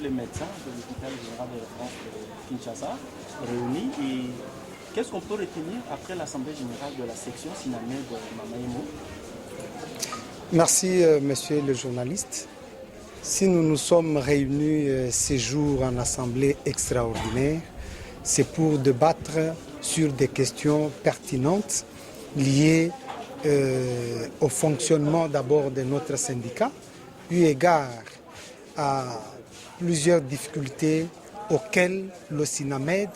les médecins de l'hôpital général de référence de Kinshasa réunis et qu'est-ce qu'on peut retenir après l'Assemblée générale de la section Sinamé de Mamaïmo? Merci, monsieur le journaliste. Si nous nous sommes réunis ces jours en assemblée extraordinaire, c'est pour débattre sur des questions pertinentes liées au fonctionnement d'abord de notre syndicat, eu égard à plusieurs difficultés auxquelles le SINAMED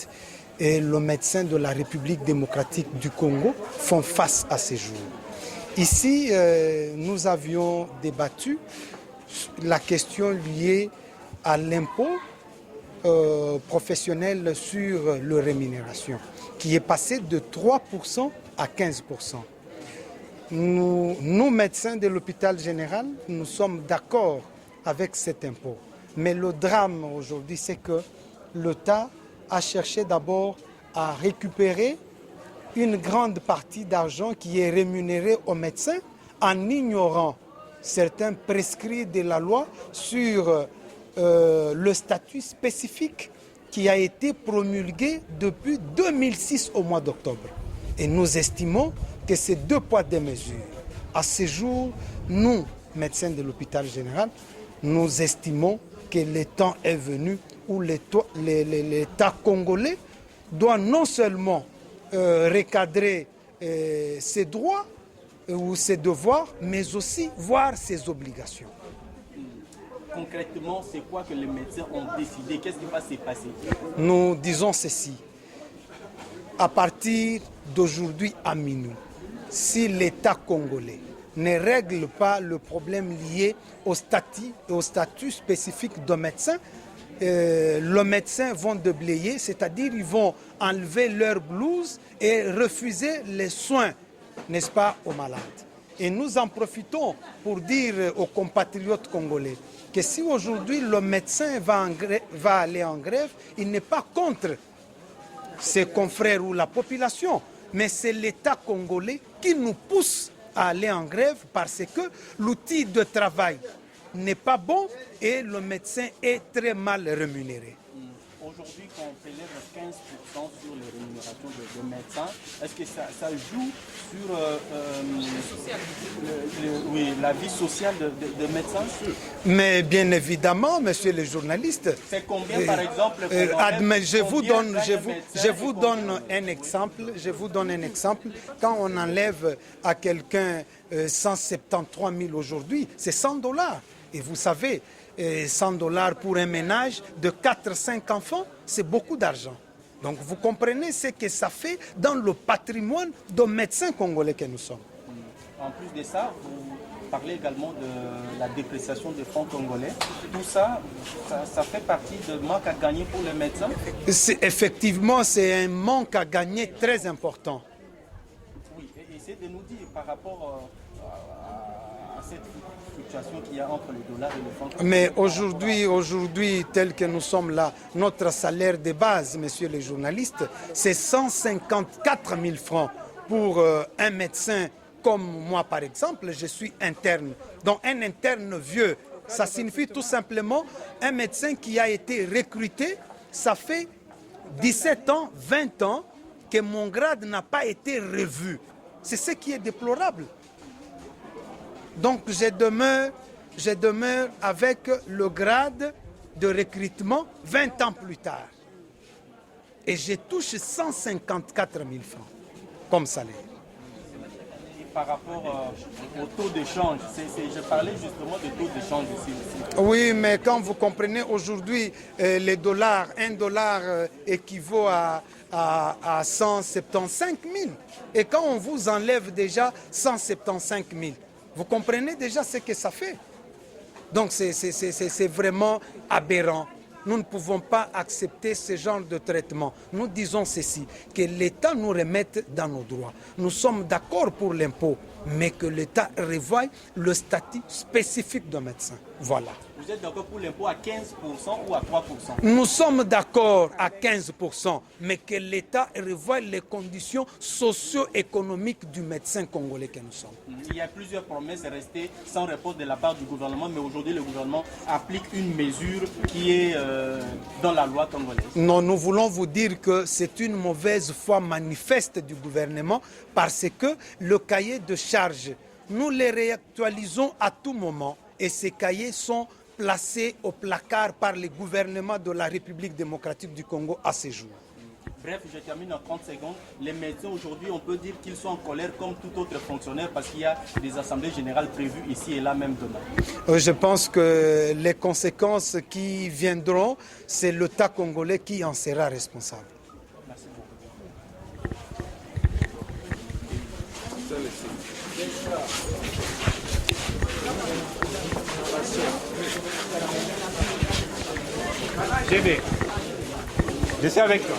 et le médecin de la République démocratique du Congo font face à ces jours. Ici, nous avions débattu la question liée à l'impôt professionnel sur la rémunération, qui est passé de 3% à 15%. Nous, médecins de l'hôpital général, nous sommes d'accord avec cet impôt. Mais le drame aujourd'hui, c'est que l'État a cherché d'abord à récupérer une grande partie d'argent qui est rémunérée aux médecins en ignorant certains prescrits de la loi sur le statut spécifique qui a été promulgué depuis 2006 au mois d'octobre. Et nous estimons que c'est 2 poids 2 mesures. À ce jour, nous, médecins de l'hôpital général, nous estimons que le temps est venu où l'État congolais doit non seulement recadrer ses droits ou ses devoirs, mais aussi voir ses obligations. Concrètement, c'est quoi que les médecins ont décidé? Qu'est-ce qui va se passer? Nous disons ceci. À partir d'aujourd'hui à minuit, si l'État congolais ne règle pas le problème lié au statut spécifique de médecin, les médecins vont déblayer, c'est-à-dire ils vont enlever leur blouse et refuser les soins, n'est-ce pas, aux malades. Et nous en profitons pour dire aux compatriotes congolais que si aujourd'hui le médecin va aller en grève, il n'est pas contre ses confrères ou la population, mais c'est l'État congolais qui nous pousse à aller en grève parce que l'outil de travail n'est pas bon et le médecin est très mal rémunéré. Aujourd'hui, quand on prélève 15% sur les rémunérations de médecins, est-ce que ça joue sur la vie sociale de médecins? Mais bien évidemment, monsieur le journaliste. C'est combien, par exemple je vous donne un exemple. Quand on enlève à quelqu'un 173 000 aujourd'hui, c'est $100. Et vous savez, $100 pour un ménage de 4-5 enfants, c'est beaucoup d'argent. Donc vous comprenez ce que ça fait dans le patrimoine de médecins congolais que nous sommes. En plus de ça, vous parlez également de la dépréciation des fonds congolais. Tout ça, ça fait partie de manque à gagner pour les médecins? Effectivement, c'est un manque à gagner très important. Oui, et essayez de nous dire par rapport à cette fluctuation qu'il y a entre le dollar et le franc. Mais aujourd'hui, tel que nous sommes là, notre salaire de base, monsieur le journaliste, c'est 154 000 francs pour un médecin comme moi, par exemple. Je suis interne. Donc un interne vieux, ça signifie tout simplement un médecin qui a été recruté, ça fait 17 ans, 20 ans que mon grade n'a pas été revu. C'est ce qui est déplorable. Donc je demeure avec le grade de recrutement 20 ans plus tard. Et je touche 154 000 francs comme salaire. Et par rapport au taux d'échange, je parlais justement du taux d'échange ici. Oui, mais quand vous comprenez aujourd'hui, les dollars, $1 équivaut à 175 000. Et quand on vous enlève déjà 175 000, vous comprenez déjà ce que ça fait. Donc c'est vraiment aberrant. Nous ne pouvons pas accepter ce genre de traitement. Nous disons ceci, que l'État nous remette dans nos droits. Nous sommes d'accord pour l'impôt, mais que l'État revoie le statut spécifique de médecin. Voilà. Vous êtes d'accord pour l'impôt à 15% ou à 3%? Nous sommes d'accord à 15%, mais que l'État revoie les conditions socio-économiques du médecin congolais que nous sommes. Il y a plusieurs promesses restées sans réponse de la part du gouvernement, mais aujourd'hui le gouvernement applique une mesure qui est dans la loi congolaise. Non, nous voulons vous dire que c'est une mauvaise foi manifeste du gouvernement parce que le cahier de charges, nous les réactualisons à tout moment et ces cahiers sont placés au placard par le gouvernement de la République démocratique du Congo à ce jour. Bref, je termine en 30 secondes. Les médecins aujourd'hui, on peut dire qu'ils sont en colère comme tout autre fonctionnaire parce qu'il y a des assemblées générales prévues ici et là même demain. Je pense que les conséquences qui viendront, c'est l'État congolais qui en sera responsable. Merci beaucoup. GB, je suis avec toi.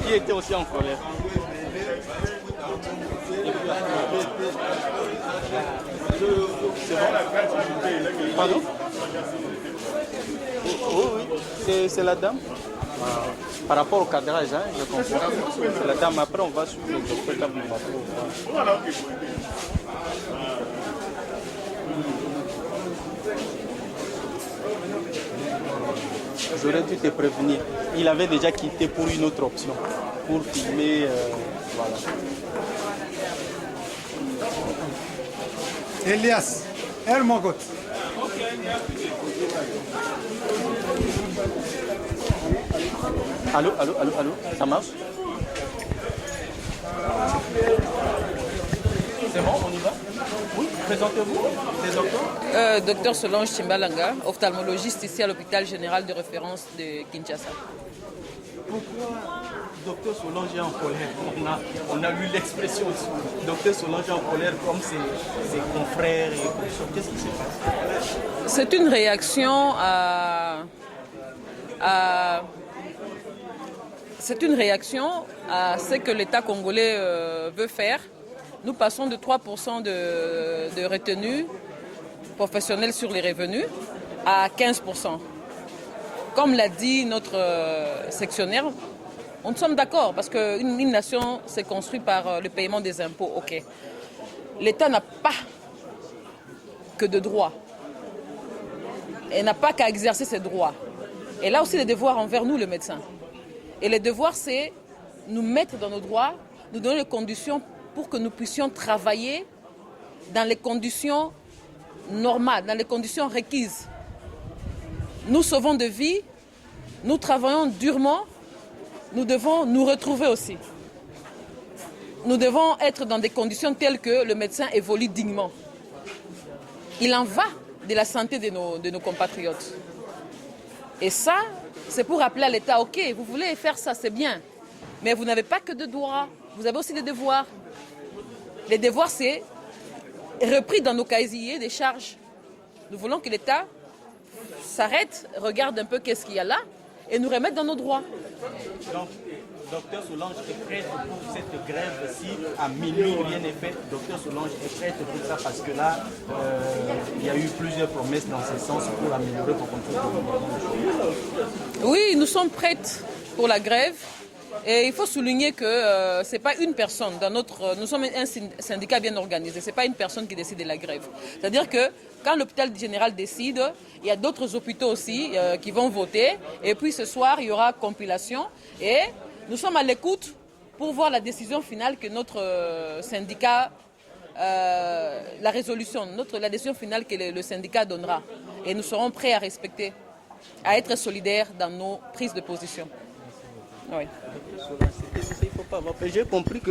Qui était aussi en colère. C'est bon? Pardon? Oui, c'est la dame. Par rapport au cadrage, hein, je comprends. C'est la dame. Après, on va suivre le docteur. J'aurais dû te prévenir. Il avait déjà quitté pour une autre option, pour filmer. Voilà. Elias, Hermogot. Allô, ça marche? C'est bon, on y va? Oui, présentez-vous, les docteurs. Docteur Solange Chimbalanga, ophtalmologiste ici à l'hôpital général de référence de Kinshasa. Pourquoi docteur Solange est en colère? On a lu l'expression aussi. Docteur Solange est en colère comme ses confrères et consorts. Qu'est-ce qui se passe? C'est une réaction c'est une réaction à ce que l'État congolais veut faire. Nous passons de 3% de retenue professionnelle sur les revenus à 15%. Comme l'a dit notre sectionnaire, nous sommes d'accord parce qu'une nation s'est construite par le paiement des impôts. Ok. L'État n'a pas que de droits. Elle n'a pas qu'à exercer ses droits. Elle a aussi des devoirs envers nous, les médecins. Et les devoirs, c'est nous mettre dans nos droits, nous donner les conditions pour que nous puissions travailler dans les conditions normales, dans les conditions requises. Nous sauvons de vie, nous travaillons durement, nous devons nous retrouver aussi. Nous devons être dans des conditions telles que le médecin évolue dignement. Il en va de la santé de nos compatriotes. Et ça, c'est pour rappeler à l'État, ok, vous voulez faire ça, c'est bien, mais vous n'avez pas que de droits, vous avez aussi des devoirs. Les devoirs, c'est repris dans nos casiers des charges. Nous voulons que l'État s'arrête, regarde un peu qu'est-ce qu'il y a là et nous remette dans nos droits. Donc, docteur Solange est prête pour cette grève si à minuit rien n'est fait. Docteur Solange est prête pour ça parce que là, il y a eu plusieurs promesses dans ce sens pour améliorer pour contrôler. Oui, nous sommes prêtes pour la grève. Et il faut souligner que ce n'est pas une personne. Nous sommes un syndicat bien organisé. Ce n'est pas une personne qui décide de la grève. C'est-à-dire que quand l'hôpital général décide, il y a d'autres hôpitaux aussi qui vont voter. Et puis ce soir, il y aura compilation. Et nous sommes à l'écoute pour voir la décision finale que notre syndicat, la résolution, la décision finale que le syndicat donnera. Et nous serons prêts à respecter, à être solidaires dans nos prises de position. Oui. J'ai compris que